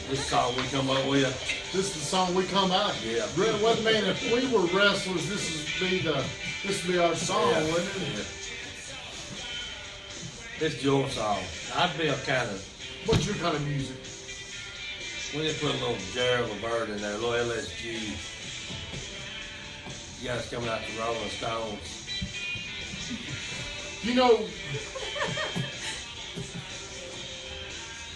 This song we come up with. This is the song we come out. Yeah. Well, man, if we were wrestlers, this would be our song, Yeah. wouldn't it? Yeah. It's your song. I'd be a kind of. What's your kind of music? We just put a little Gerald Levert in there, a little LSG. You guys coming out the Rolling Stones. You know,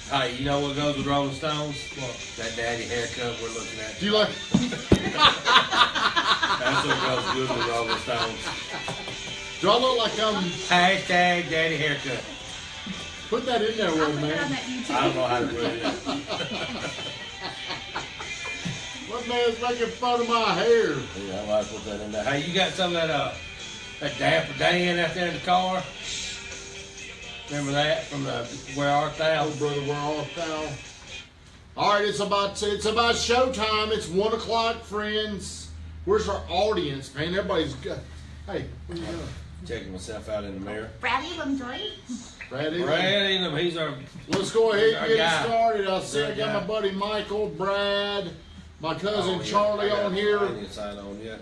Hey, you know what goes with Rolling Stones? What? That daddy haircut we're looking at. do you like? That's what goes good with Rolling Stones. Do I look like Hashtag daddy haircut. Put that in there, I'll with put it on man. that YouTube. I don't know how to put it in. What man's making fun of my hair? Yeah, I like to put that in there. Hey, you got some of that Dapper Dan out there in the car? Remember that from the Where Art Thou? Oh, brother, where art thou? All right, it's about showtime. It's 1 o'clock, friends. Where's our audience, man? Everybody's good. Hey, what are you doing? Checking myself out in the mirror. Brady Limjoy. Brad Elam. Brad Elam, he's our. Let's go ahead and Our get guy. it started. I said I Our got guy. my buddy Michael, Brad, my cousin Oh, yeah, Charlie I got on I here. didn't sign on yet.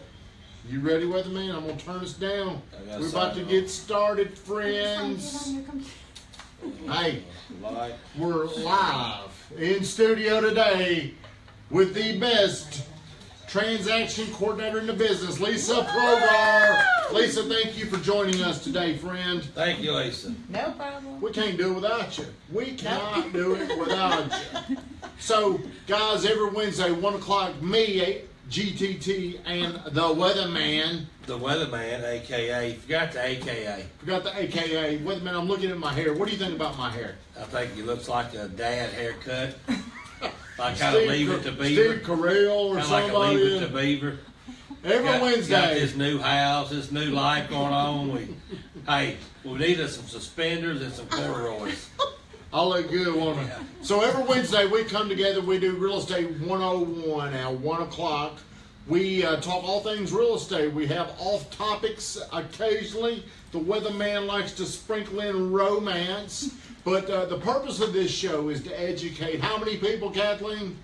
You ready with me? I'm gonna turn us down. I got We're about to signed get started, Sign it friends. on your computer. Hey, Like, we're live in studio today with the best transaction coordinator in the business, Lisa Progar. Lisa, thank you for joining us today, friend. thank you, Lisa. No problem. We can't do it without you. We cannot do it without you. So, guys, every Wednesday, 1 o'clock, me, GTT, and the Weatherman. The Weatherman, aka, forgot the AKA. Forgot the AKA. Weatherman, I'm looking at my hair. What do you think about my hair? I think he looks like a dad haircut. I kind of leave it to Beaver. Steve Carell or Kind of like a somebody. leave it to Beaver. Every Got Wednesday. this new house, this new life going on. We need us some suspenders and some corduroys. I'll look good, won't I? So every Wednesday we come together, we do Real Estate 101 at 1 o'clock. We talk all things real estate. We have off topics occasionally. The Weatherman likes to sprinkle in romance. But the purpose of this show is to educate how many people, Kathleen?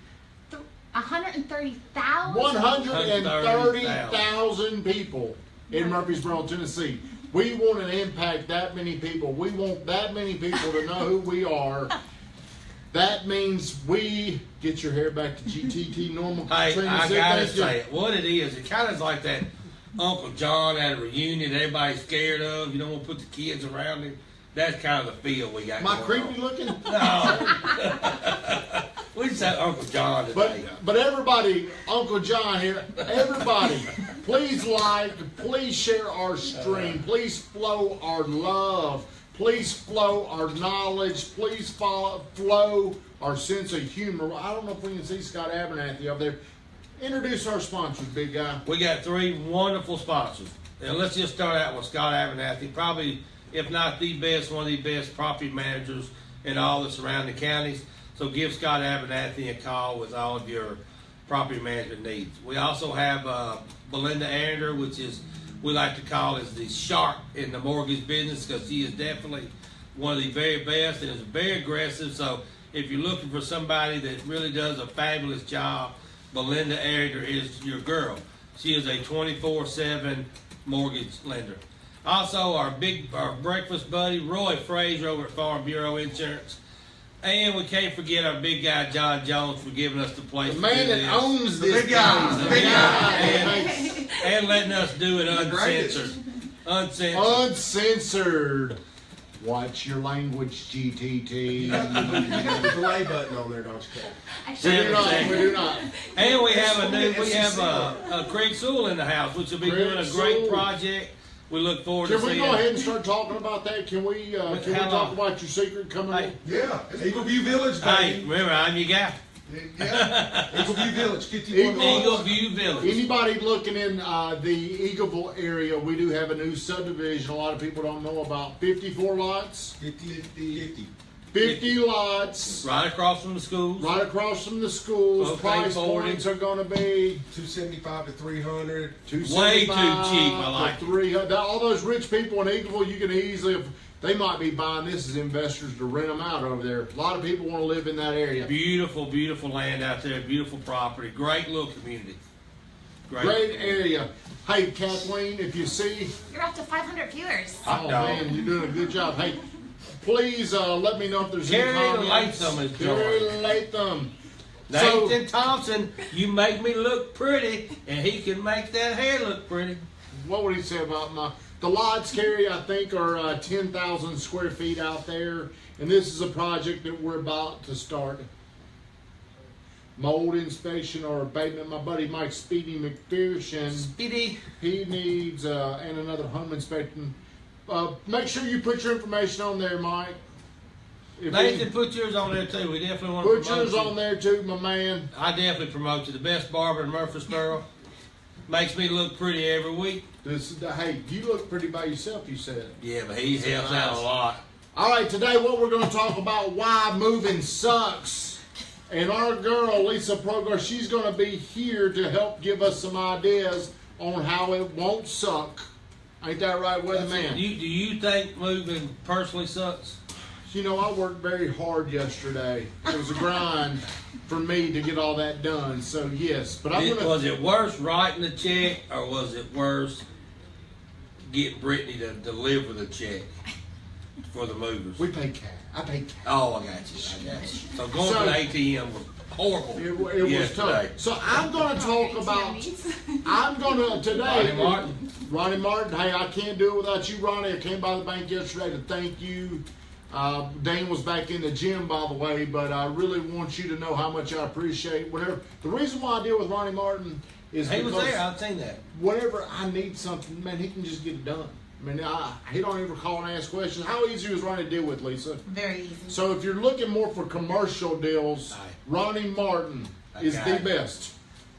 130,000. 130,000 people in Murfreesboro, Tennessee. We want to impact that many people. We want that many people to know who we are. That means we get your hair back to GTT normal. Hey, Trina I said, gotta thank you. say it. What it is kind of like that Uncle John at a reunion that everybody's scared of. You don't want to put the kids around him. That's kind of the feel we got Am I going creepy on. looking? No. We just had Uncle John today. But everybody, Uncle John here, everybody, please like, please share our stream, please flow our love, please flow our knowledge, please flow our sense of humor. I don't know if we can see Scott Abernathy up there. Introduce our sponsors, big guy. We got 3 wonderful sponsors. And let's just start out with Scott Abernathy, probably, if not the best, one of the best property managers in all the surrounding counties. So give Scott Abernathy a call with all of your property management needs. We also have Belinda Arender, which is, we like to call as the shark in the mortgage business, because she is definitely one of the very best and is very aggressive. So if you're looking for somebody that really does a fabulous job, Belinda Arender is your girl. She is a 24/7 mortgage lender. Also, our breakfast buddy, Roy Frazier over at Farm Bureau Insurance. And we can't forget our big guy, John Jones, for giving us the place The to do man that this. owns this big guy. place. The big guy. And letting us do it greatest. uncensored. Uncensored. Watch your language, GTT. You got the delay button on there, don't you? We do not. We do not. And we have Craig Sewell in the house, which will be Craig doing a great Sewell. project. We look forward Can to we seeing. go ahead and start talking about that? Can we How talk long? about your secret coming Hey. in? Yeah, Eagle View Village, Hey, baby. remember, I'm your guy. Yeah, Eagle View Village, 51 Eagle lots. View Village. Anybody looking in the Eagleville area, we do have a new subdivision a lot of people don't know about. 54 lots, 50 lots, Right across from the schools. right across from the schools. Okay, Price 40. points are going to be 275 to 300. $275 Way too cheap, I like to it. $300. All those rich people in Eagleville, you can easily, they might be buying this as investors to rent them out over there. A lot of people want to live in that area. Beautiful, beautiful land out there. Beautiful property. Great little community. Great area. Hey, Kathleen, if you see, You're up to 500 viewers. Hot oh dog. man, you're doing a good job. Hey, please let me know if there's Carrie any comments. Latham is Carrie joining. Latham. So- Nathan Thompson, you make me look pretty, and he can make that hair look pretty. What would he say about the lots, Carrie? I think are 10,000 square feet out there, and this is a project that we're about to start. Mold inspection or abatement. My buddy Mike Speedy McPherson, Speedy. he needs and another home inspection. Make sure you put your information on there, Mike. If Nathan, we, put yours on there too. We definitely want to put promote yours you. on there too, my man. I definitely promote you. The best barber in Murfreesboro. Makes me look pretty every week. Hey, you look pretty by yourself, you said. Yeah, but he helps out a lot. All right, today what we're going to talk about why moving sucks. And our girl, Lisa Progar, she's going to be here to help give us some ideas on how it won't suck. Ain't that right, Weatherman? Do you think moving personally sucks? You know, I worked very hard yesterday. It was a grind for me to get all that done. So, yes. But I'm going to... Was it worse writing the check, or was it worse get Brittany to deliver the check for the movers? We pay cash. I pay cash. Oh, I got you. I got you. So going So- to the ATM was horrible. It was yesterday. tough. So I'm going to talk about... I'm going to... Today... Ronnie Martin. Ronnie Martin, hey, I can't do it without you, Ronnie. I came by the bank yesterday to thank you. Dane was back in the gym, by the way, but I really want you to know how much I appreciate whatever. The reason why I deal with Ronnie Martin is He because was there. I've seen that. whenever I need something, man, he can just get it done. I mean, he don't even call and ask questions. How easy was Ronnie to deal with, Lisa? Very easy. So if you're looking more for commercial deals, Aye. Ronnie Martin is Okay. the best.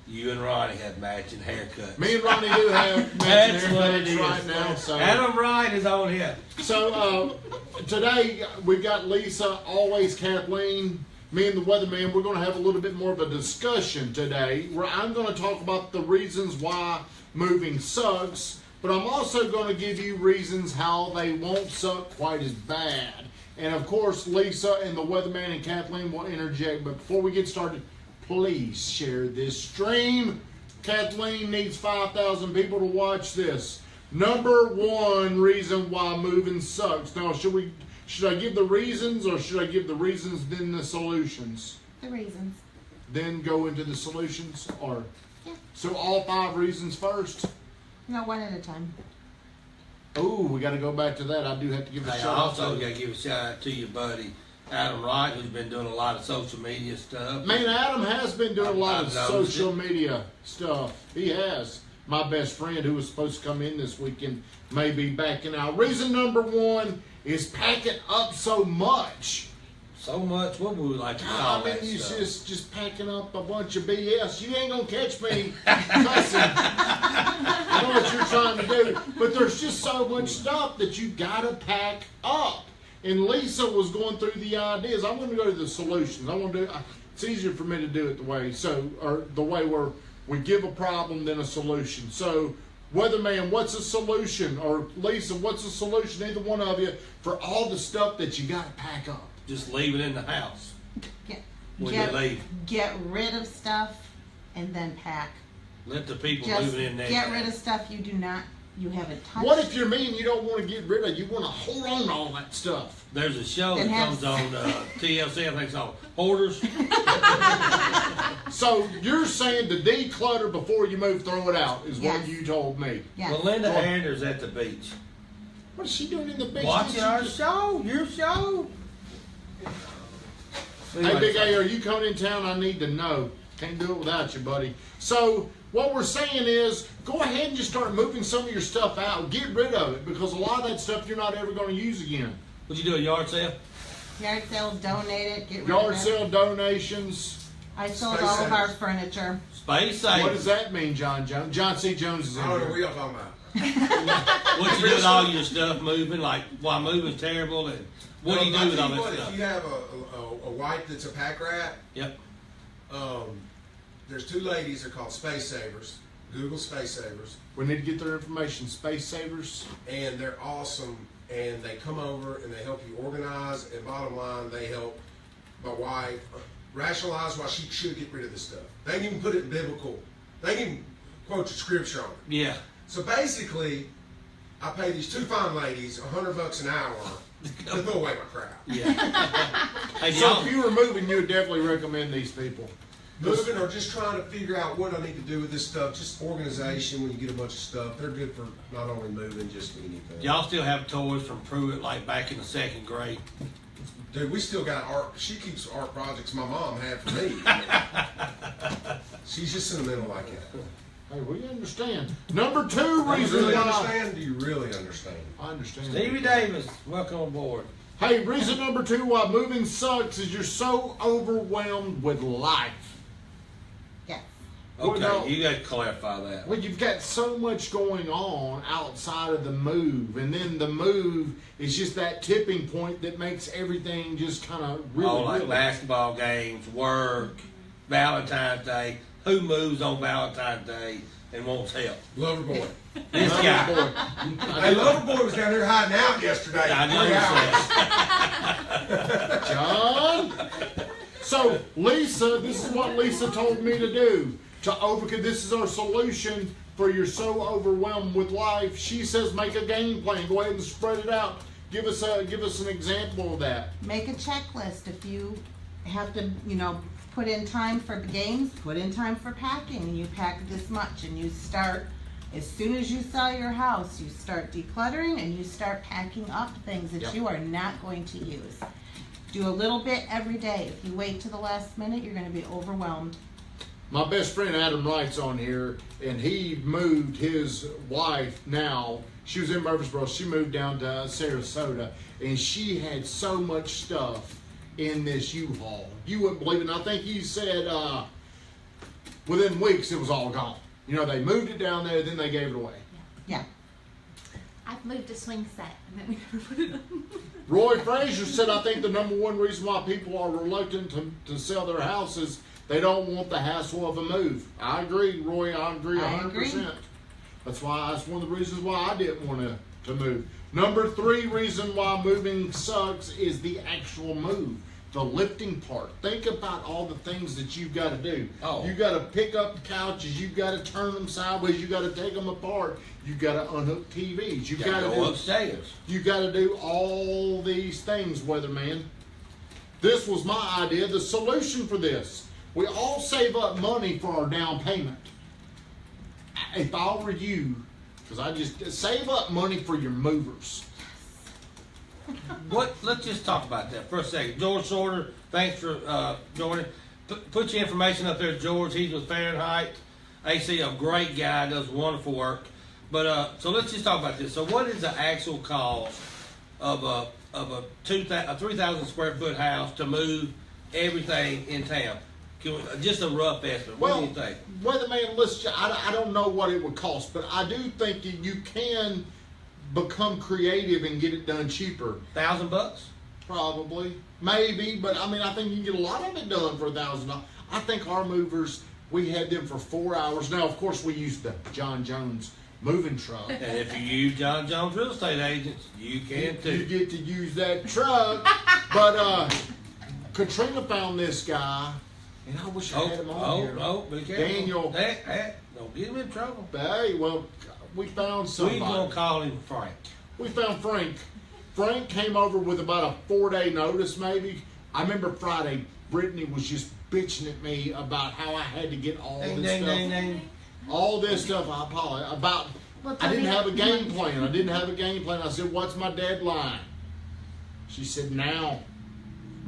You and Ronnie have matching haircuts. Me and Ronnie do have That's matching what it haircuts is. right now. So. Adam Wright is on here. So today we've got Lisa, always Kathleen, me and the weatherman. We're going to have a little bit more of a discussion today where I'm going to talk about the reasons why moving sucks, but I'm also going to give you reasons how they won't suck quite as bad. And of course, Lisa and the weatherman and Kathleen will interject. But before we get started, please share this stream. Kathleen needs 5,000 people to watch this. Number one reason why moving sucks. Now, should I give the reasons, or should I give the reasons then the solutions? The reasons. Then go into the solutions, or Yeah. so all 5 reasons first. No, one at a time. Oh, we got to go back to that. I do have to give a Hey, I shout out. also got to give a shout out to your buddy Adam Wright, who's been doing a lot of social media stuff. Man, Adam has been doing a lot of I've noticed social media stuff. He has. My best friend, who was supposed to come in this weekend, may be backing out. Reason number 1 is packing up so much. So much. What would we like to call I mean, that you stuff? just packing up a bunch of BS. You ain't gonna catch me cussing. I know what you're trying to do, but there's just so much stuff that you gotta pack up. And Lisa was going through the ideas. I'm going to go to the solutions. I want to do. It's easier for me to do it the way where we give a problem than a solution. So, weatherman, what's a solution? Or Lisa, what's a solution? Either one of you for all the stuff that you got to pack up. Just leave it in the house Get, when get, you leave. get rid of stuff and then pack. Let the people Just moving in there. get rid of stuff you haven't touched. What if you're me and you don't want to get rid of? You want to hold on to all that stuff. There's a show Then that have- comes on TLC, I think it's called Hoarders. So you're saying to declutter before you move, throw it out, is what Yes. you told me. Yes. Melinda Well- Anders at the beach. What is she doing in the basement? Watching She our just- show, your show. Hey, Big A, are you coming in town? I need to know. Can't do it without you, buddy. So what we're saying is, go ahead and just start moving some of your stuff out. Get rid of it, because a lot of that stuff you're not ever going to use again. Would you do a yard sale? Yard sale, donate it, get rid Yard of it. sale donations. I sold Space all of Savers. our furniture. Space What savers. does that mean, John Jones? John C. Jones is in I don't know what here. y'all talking about. What you do with all your stuff moving? Like, why moving's terrible? And what do you do with all I'll tell that you what, stuff? if you have a wife that's a pack rat, Yep. there's 2 ladies, they're called Space Savers. Google Space Savers. We need to get their information. Space Savers. And they're awesome. and they come over and they help you organize, and bottom line, they help my wife rationalize why she should get rid of this stuff. They can even put it in biblical. They can quote the scripture on it. Yeah. So basically, I pay these two fine ladies $100 an hour to throw away my crap. Yeah. Hey, So y'all, if you were moving, you would definitely recommend these people. Moving or just trying to figure out what I need to do with this stuff. Just organization when you get a bunch of stuff. They're good for not only moving, just anything. y'all still have toys from Pruitt like back in the 2nd grade. Dude, we still got art. She keeps art projects my mom had for me. She's just sentimental like that. Hey, we understand. Number 2 Do you reason really why. understand? Do you really understand? I understand. Stevie Davis, welcome aboard. Hey, reason number 2 why moving sucks is you're so overwhelmed with life. Yes. Okay, no. you got to clarify that. Well, you've got so much going on outside of the move, and then the move is just that tipping point that makes everything just kind of really, All like really. basketball games, work, Valentine's Day. Who moves on Valentine's Day and wants help? Loverboy. This guy. Hey, Loverboy was down here hiding out yesterday. I For 3 hours. John. So Lisa, this is what Lisa told me to do to overcome. This is our solution for you're so overwhelmed with life. She says make a game plan. Go ahead and spread it out. Give us an example of that. Make a checklist. If you have to, put in time for games, put in time for packing, and you pack this much, and you start, as soon as you sell your house, you start decluttering and you start packing up things that Yep. you are not going to use. Do a little bit every day. If you wait to the last minute, you're going to be overwhelmed. My best friend Adam Wright's on here, and he moved his wife now. She was in Murfreesboro. She moved down to Sarasota, and she had so much stuff in this U-Haul. You wouldn't believe it. And I think he said within weeks it was all gone. They moved it down there, then they gave it away. Yeah. I've moved a swing set and then we never put it on. Roy Frazier said, I think the number one reason why people are reluctant to sell their houses, they don't want the hassle of a move. I agree, Roy. I agree I 100%. agree. That's one of the reasons why I didn't want to move. Number 3 reason why moving sucks is the actual move. The lifting part. Think about all the things that you've got to do. Oh. You got to pick up the couches. You've got to turn them sideways. You got to take them apart. You got to unhook TVs. You You got got to to do go upstairs. You got to do all these things, Weatherman. This was my idea. The solution for this: we all save up money for our down payment. If I were you, because I just save up money for your movers. Let's just talk about that for a second. George Shorter, thanks for joining. Put your information up there, George. He's with Fahrenheit AC, a great guy, does wonderful work. But so let's just talk about this. So what is the actual cost of a 3,000 square foot house to move everything in town? Just a rough estimate. What do you think? Weatherman, I don't know what it would cost, but I do think that you can become creative and get it done cheaper. $1,000? Probably, maybe, but I think you can get a lot of it done for $1,000. I think our movers, we had them for 4 hours. Now, of course, we used the John Jones moving truck. And if you use John Jones real estate agents, you can too. You get to use that truck. But Katrina found this guy, and I wish I had him on here. Be careful. Daniel. Hey, don't get him in trouble. But hey, well, we found somebody. We're going to call him Frank. We found Frank. Frank came over with about a 4-day notice, maybe. I remember Friday, Brittany was just bitching at me about how I had to get all Ding, this ding, stuff. ding, ding. All this stuff, I apologize about. Well, I didn't tell have a me- game plan. I said, "What's my deadline?" She said, "Now."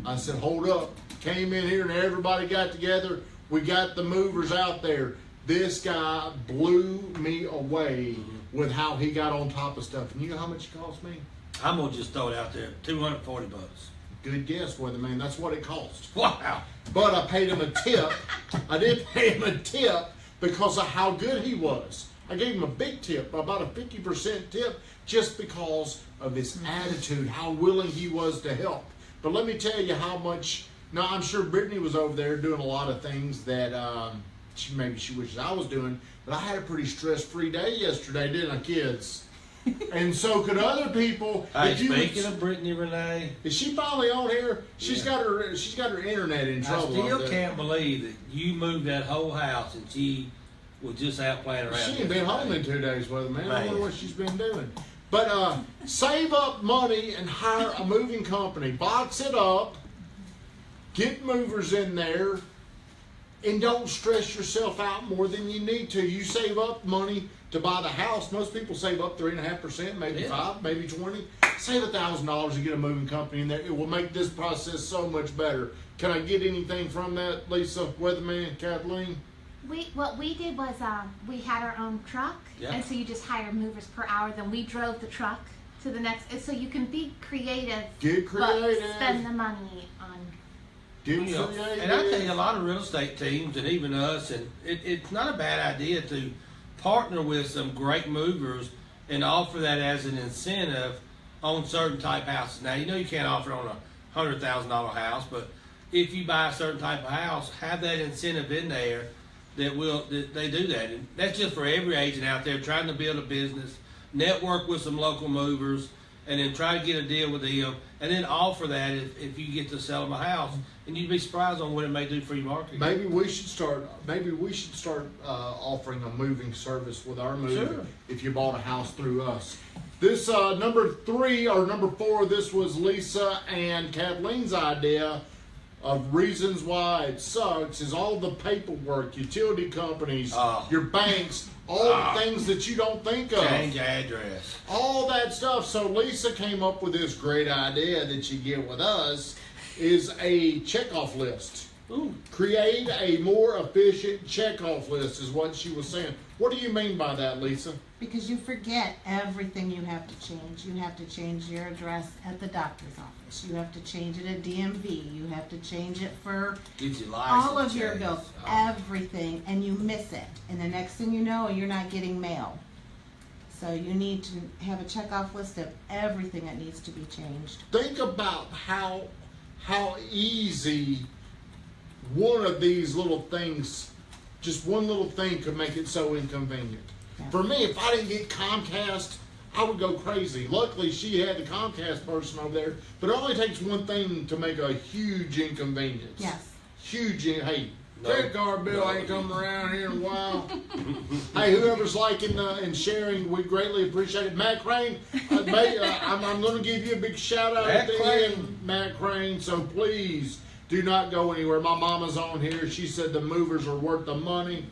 I said, "Hold up." Came in here and everybody got together. We got the movers out there. This guy blew me away with how he got on top of stuff. And you know how much it cost me? I'm going to just throw it out there. $240. Good guess, Weatherman. That's what it cost. Wow. But I paid him a tip. I did pay him a tip because of how good he was. I gave him a big tip, about a 50% tip, just because of his attitude, how willing he was to help. But let me tell you how much. Now, I'm sure Brittany was over there doing a lot of things that she wishes I was doing. But I had a pretty stress-free day yesterday, didn't I, kids? and so could other people. Hey, If you would- speaking of Brittany Renee, is she finally on here? She's Yeah. got her internet in I trouble. still over there. can't believe that you moved that whole house and she was just out playing around. She ain't been home in 2 days, weatherman. I Man. wonder what she's been doing. But save up money and hire a moving company. Box it up. Get movers in there. And don't stress yourself out more than you need to. You save up money to buy the house. Most people save up 3.5%, maybe Yeah. 5, maybe 20. Save $1,000 to get a moving company in there. It will make this process so much better. Can I get anything from that, Lisa, Weatherman, Kathleen? What we did was we had our own truck, Yeah. and so you just hire movers per hour. Then we drove the truck to the next. And so you can be creative, Get creative. but spend the money on. Get You know, creative. and I tell you, a lot of real estate teams, and even us, and it's not a bad idea to partner with some great movers and offer that as an incentive on certain type houses. Now, you know you can't offer it on a $100,000 house, but if you buy a certain type of house, have that incentive in there that they do that. And that's just for every agent out there trying to build a business, network with some local movers, and then try to get a deal with them, and then offer that if you get to sell them a house. And you'd be surprised on what it may do for your market. Maybe we should start. Offering a moving service with our moving. Sure. If you bought a house through us. This number 3 or number 4. This was Lisa and Kathleen's idea of reasons why it sucks. Is all the paperwork, utility companies, your banks, all the things that you don't think of. Change address. All that stuff. So Lisa came up with this great idea that you get with us is a checkoff list. Ooh. Create a more efficient checkoff list is what she was saying. What do you mean by that, Lisa? Because you forget everything you have to change. You have to change your address at the doctor's office. You have to change it at DMV. You have to change it for Get your license all of your changed. bills, everything, and you miss it. And the next thing you know, you're not getting mail. So you need to have a checkoff list of everything that needs to be changed. Think about how easy one of these little things, just one little thing could make it so inconvenient. Yeah. For me, if I didn't get Comcast, I would go crazy. Luckily, she had the Comcast person over there, but it only takes one thing to make a huge inconvenience. Yes. Hey, No. credit card bill ain't come around here in a while. Hey, whoever's liking and sharing, we greatly appreciate it. Matt Crane, I'm going to give you a big shout out Matt at the Crane. end, Matt Crane. So please do not go anywhere. My mama's on here. She said the movers are worth the money.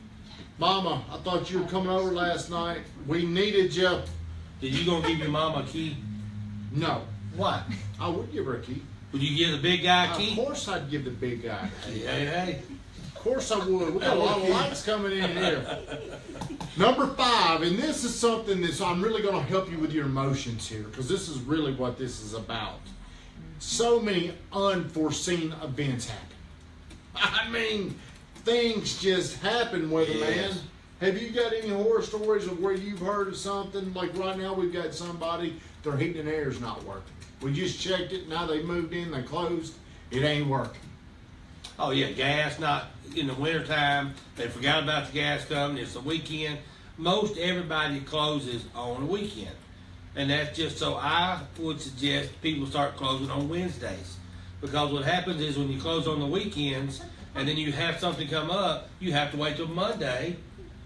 Mama, I thought you were coming over last night. We needed you. Did you gonna give your mama a key? No, What? I would give her a key. Would you give the big guy a Of key? course, I'd give the big guy a key. Hey. Of course I would. We got a lot of lights coming in here. Number 5, and this is something that I'm really going to help you with your emotions here, because this is really what this is about. So many unforeseen events happen. I mean, things just happen, weatherman. Yes. Have you got any horror stories of where you've heard of something? Like right now, we've got somebody, their heating and air is not working. We just checked it. Now they moved in, they closed. It ain't working. Oh yeah, gas not in the wintertime. They forgot about the gas company. It's the weekend. Most everybody closes on the weekend. And that's just so I would suggest people start closing on Wednesdays. Because what happens is when you close on the weekends and then you have something come up, you have to wait till Monday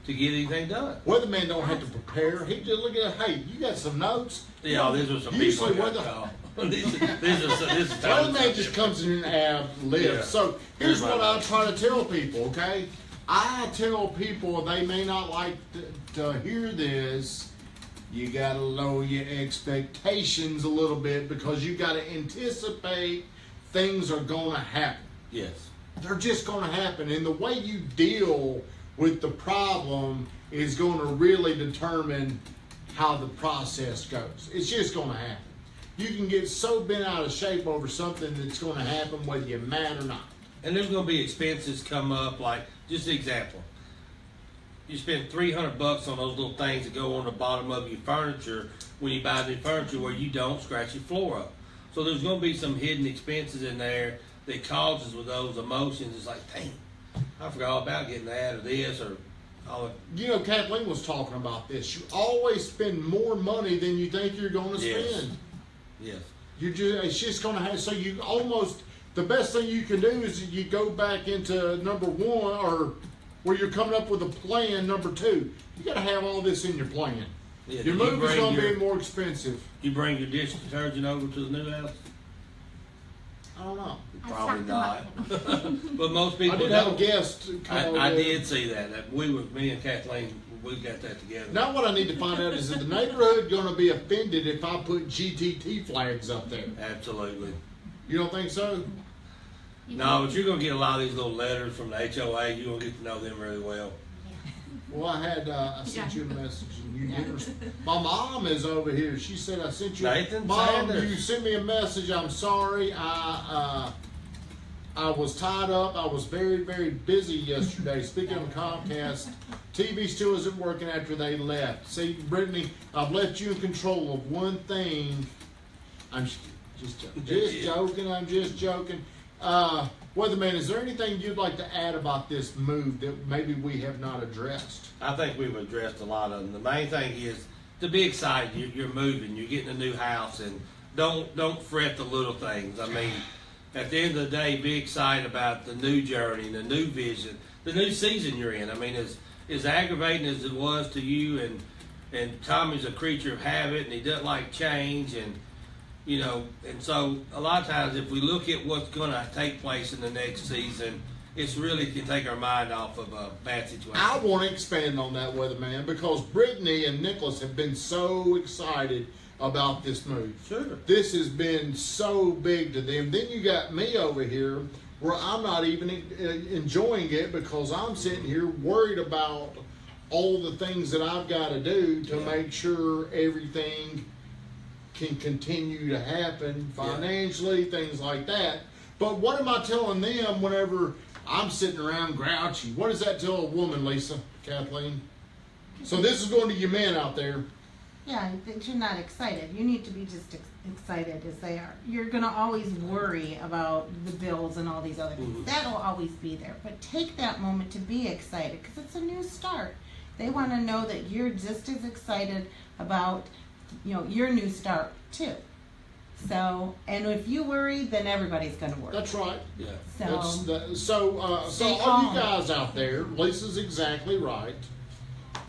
to get anything done. Weatherman don't have to prepare. He just look at, hey, you got some notes? Yeah, these are some Usually people. weather- This is Weatherman just comes in and ad libs. Yeah. So here's what I Everybody. try to tell people, okay? I tell people they may not like to hear this. You gotta lower your expectations a little bit because you gotta anticipate things are gonna happen. Yes. They're just going to happen. And the way you deal with the problem is going to really determine how the process goes. It's just going to happen. You can get so bent out of shape over something that's going to happen whether you're mad or not. And there's going to be expenses come up, like, just an example. You spend $300 on those little things that go on the bottom of your furniture when you buy new furniture where you don't scratch your floor up. So there's going to be some hidden expenses in there that causes with those emotions. It's like, dang, I forgot all about getting that or this, or You know, Kathleen was talking about this. You always spend more money than you think you're going to Yes. spend. Yes. It's just going to have, so you almost, the best thing you can do is you go back into number one, or where you're coming up with a plan, number two. You got to have all this in your plan. Yeah, Your do you move is bring going to your- be more expensive. You bring your dish detergent over to the new house? I don't know. I Probably stocked them up. not. But most I people did have a don't. guest come over I there. did see that. Me and Kathleen, we got that together. Now what I need to find out is the neighborhood going to be offended if I put GTT flags up there? Absolutely. You don't think so? No, but you're gonna get a lot of these little letters from the HOA. You're gonna get to know them really well. Well, I sent you a message and you didn't respond. My mom is over here. She said I sent you. Nathan Mom, Sanders. you sent me a message. I'm sorry. I was tied up. I was very, very busy yesterday. Speaking of Comcast, TV still isn't working after they left. See, Brittany, I've left you in control of one thing. I'm just joking. I'm just joking. Weatherman, is there anything you'd like to add about this move that maybe we have not addressed? I think we've addressed a lot of them. The main thing is to be excited. You're moving. You're getting a new house, and don't fret the little things. I mean, at the end of the day, be excited about the new journey, the new vision, the new season you're in. I mean, as aggravating as it was to you, and Tommy's a creature of habit, and he doesn't like change, and you know, and so a lot of times if we look at what's going to take place in the next season, it's really can take our mind off of a bad situation. I want to expand on that, Weatherman, because Brittany and Nicholas have been so excited about this move. Sure. This has been so big to them. Then you got me over here where I'm not even enjoying it because I'm sitting here worried about all the things that I've got to do to make sure everything can continue to happen financially, things like that. But what am I telling them whenever I'm sitting around grouchy? What does that tell a woman, Lisa, Kathleen? So this is going to you men out there. Yeah, that you're not excited. You need to be just excited as they are. You're gonna always worry about the bills and all these other things. That'll always be there. But take that moment to be excited because it's a new start. They want to know that you're just as excited about, you know, your new start too. So, and if you worry, then everybody's gonna worry. That's right. Yeah. So, So Stay all calm. you guys out there, Lisa's exactly right.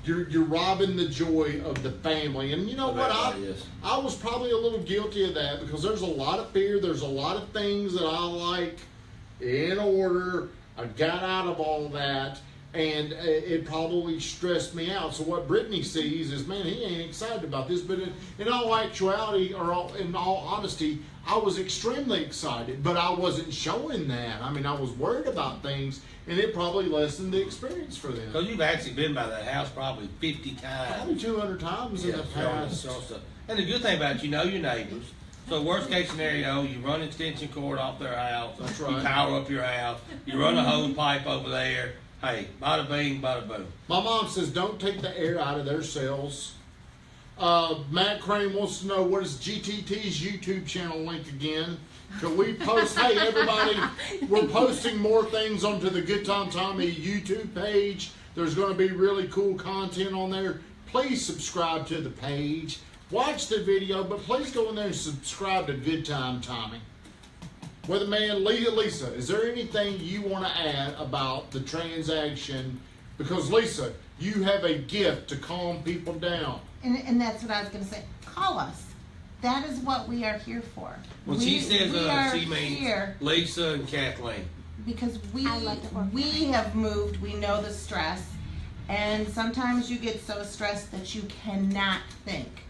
You're robbing the joy of the family, and you know what? Yes. I was probably a little guilty of that because there's a lot of fear. There's a lot of things that I like in order. I got out of all that, and it probably stressed me out. So what Brittany sees is, man, he ain't excited about this. But in all actuality, in all honesty, I was extremely excited, but I wasn't showing that. I mean, I was worried about things, and it probably lessened the experience for them. Because you've actually been by that house probably 50 Probably times. 200 times in the past. And the good thing about it, you know your neighbors. So worst case scenario, you run extension cord off their house. That's You right. power up your house. You run a hose pipe over there. Hey, bada bing, bada boom. My mom says don't take the air out of their cells. Matt Crane wants to know what is GTT's YouTube channel link again. Can we post? Hey everybody, we're posting more things onto the Good Time Tommy YouTube page. There's going to be really cool content on there. Please subscribe to the page. Watch the video, but please go in there and subscribe to Good Time Tommy. Weatherman, Lisa, is there anything you want to add about the transaction? Because Lisa, you have a gift to calm people down. and that's what I was gonna say. Call us. That is what we are here for. When she says we are she means here Lisa and Kathleen. because we I like to organize. have moved. We know the stress, and sometimes you get so stressed that you cannot think.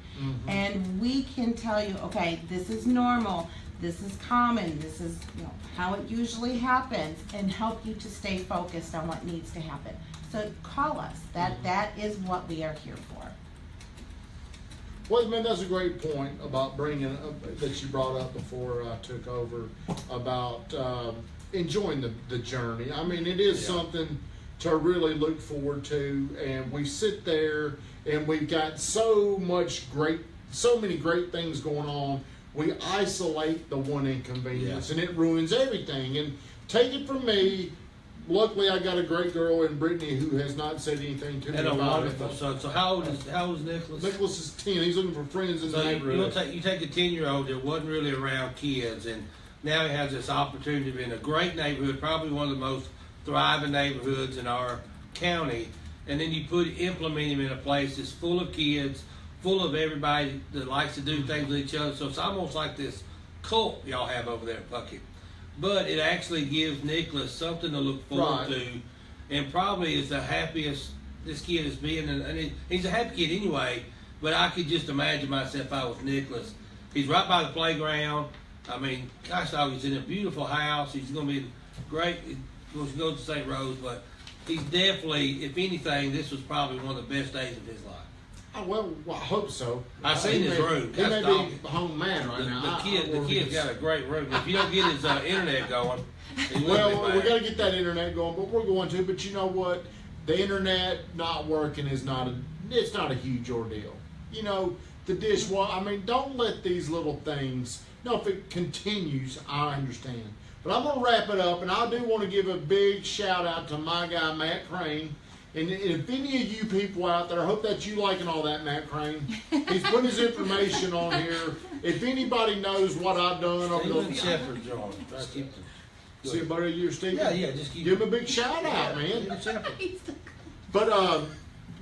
And we can tell you, okay, this is normal. This is common. This is, you know, how it usually happens, and help you to stay focused on what needs to happen. So call us. That is what we are here for. Weatherman, that's a great point about bringing that you brought up before I took over about enjoying the journey. I mean, it is something to really look forward to, and we sit there and we've got so many great things going on. We isolate the one inconvenience, and it ruins everything. And take it from me, luckily I got a great girl in Brittany who has not said anything to me And a about wonderful it. son. So how old is Nicholas? Nicholas is 10. He's looking for friends in the So neighborhood. you take a 10-year-old that wasn't really around kids, and now he has this opportunity to be in a great neighborhood, probably one of the most thriving neighborhoods in our county, and then you implement him in a place that's full of kids, full of everybody that likes to do things with each other. So it's almost like this cult y'all have over there at Puckett. But it actually gives Nicholas something to look forward Right. to, and probably is the happiest this kid is being. And he's a happy kid anyway, but I could just imagine myself if I was Nicholas. He's right by the playground. I mean, gosh dog, he's in a beautiful house. He's going to be great. He goes to St. Rose, but he's definitely, if anything, this was probably one of the best days of his life. Oh, well, I hope so. I seen He his may- room. He That's may dog. be home mad right now. The kid's got a great room. If you don't get his internet going, he will Well, be we bad. got to get that internet going, but we're going to. But you know what? The internet not working is it's not a huge ordeal. You know, the dishwasher. I mean, don't let these little things. No, if it continues, I understand. But I'm gonna wrap it up, and I do want to give a big shout out to my guy Matt Crane. And if any of you people out there, I hope that you liking all that, Matt Crane. He's putting his information on here. If anybody knows what I've done over Stephen the Shepherd, John. Try to keep the- see about a year, Steve. Yeah, just keep Give him a big shout out, man. Stephen Shepherd. But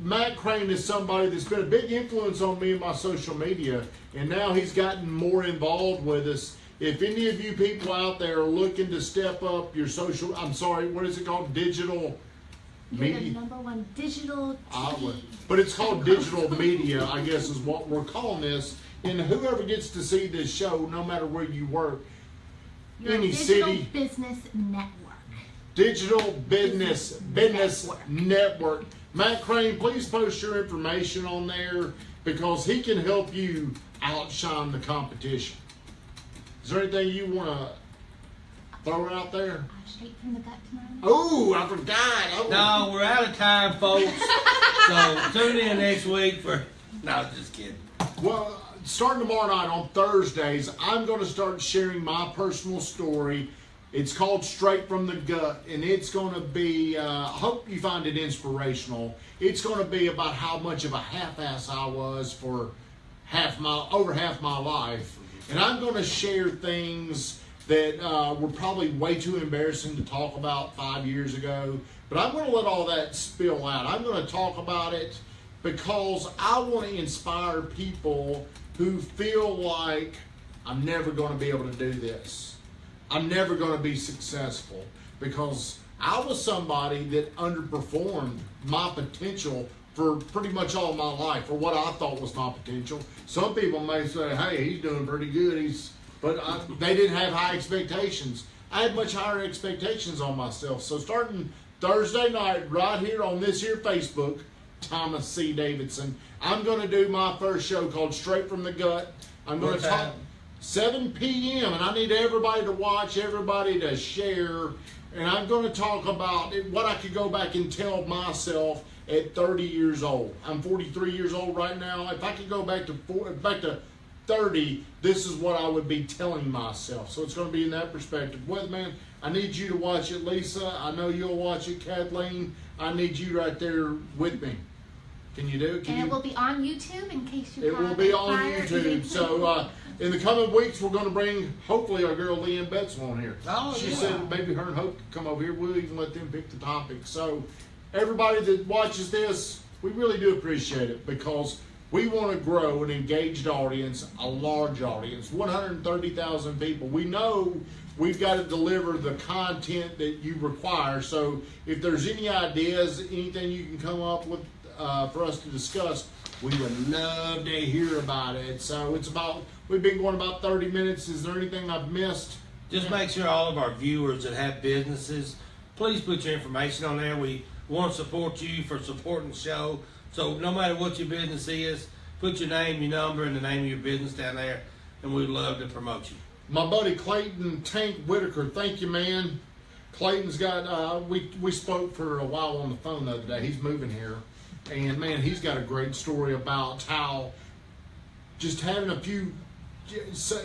Matt Crane is somebody that's been a big influence on me in my social media, and now he's gotten more involved with us. If any of you people out there are looking to step up your what is it called? Digital You're the media. number one digital TV. But it's called digital media, I guess is what we're calling this. And whoever gets to see this show, no matter where you work, You're any a digital city, business network. Digital Business Network. Matt Crane, please post your information on there because he can help you outshine the competition. Is there anything you want to throw out there? Straight from the gut tomorrow. Oh, I forgot. Oh. No, we're out of time, folks. So tune in next week for. No, just kidding. Well, starting tomorrow night on Thursdays, I'm going to start sharing my personal story. It's called Straight from the Gut, and it's going to be, I hope you find it inspirational. It's going to be about how much of a half-ass I was for over half my life. And I'm going to share things that were probably way too embarrassing to talk about 5 years ago. But I'm going to let all that spill out. I'm going to talk about it because I want to inspire people who feel like I'm never going to be able to do this. I'm never going to be successful because I was somebody that underperformed my potential for pretty much all my life, or what I thought was my potential. Some people may say, hey, he's doing pretty good. They didn't have high expectations. I had much higher expectations on myself. So starting Thursday night, right here on this here Facebook, Thomas C. Davidson, I'm going to do my first show called Straight from the Gut. I'm going What to talk time? 7 p.m. and I need everybody to watch, everybody to share, and I'm going to talk about what I could go back and tell myself at 30 years old. I'm 43 years old right now. If I could go back to 30, this is what I would be telling myself. So it's going to be in that perspective. Weatherman, I need you to watch it. Lisa, I know you'll watch it. Kathleen, I need you right there with me. Can you do it? And it will be on YouTube in case you It have will be a on prior YouTube. So in the coming weeks, we're going to bring, hopefully, our girl Leanne Betts on here. Oh, She yeah. said maybe her and Hope could come over here. We'll even let them pick the topic. So everybody that watches this, we really do appreciate it because we want to grow an engaged audience, a large audience, 130,000 people. We know we've got to deliver the content that you require. So if there's any ideas, anything you can come up with for us to discuss, we would love to hear about it. So we've been going about 30 minutes. Is there anything I've missed? Just make sure all of our viewers that have businesses, please put your information on there. We want to support you for supporting the show. So no matter what your business is, put your name, your number, and the name of your business down there, and we'd love to promote you. My buddy Clayton Tank Whitaker, thank you, man. Clayton's got, we spoke for a while on the phone the other day. He's moving here. And, man, he's got a great story about how just having a few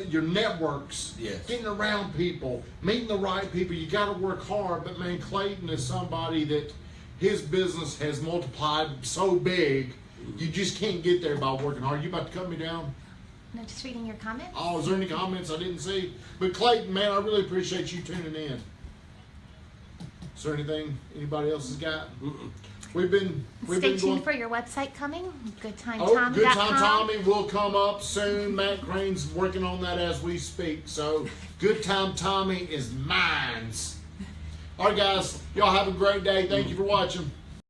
your networks, Yes. getting around people, meeting the right people. You got to work hard. But man, Clayton is somebody that his business has multiplied so big. You just can't get there by working hard. You about to cut me down? No, just reading your comments. Oh, is there any comments I didn't see? But Clayton, man, I really appreciate you tuning in. Is there anything anybody else has got? We've been Stay going. tuned for your website coming. Oh, GoodTimeTommy.com. Good Time Tommy will come up soon. Matt Crane's working on that as we speak. So, Good Time Tommy is mine. All right, guys. Y'all have a great day. Thank you for watching.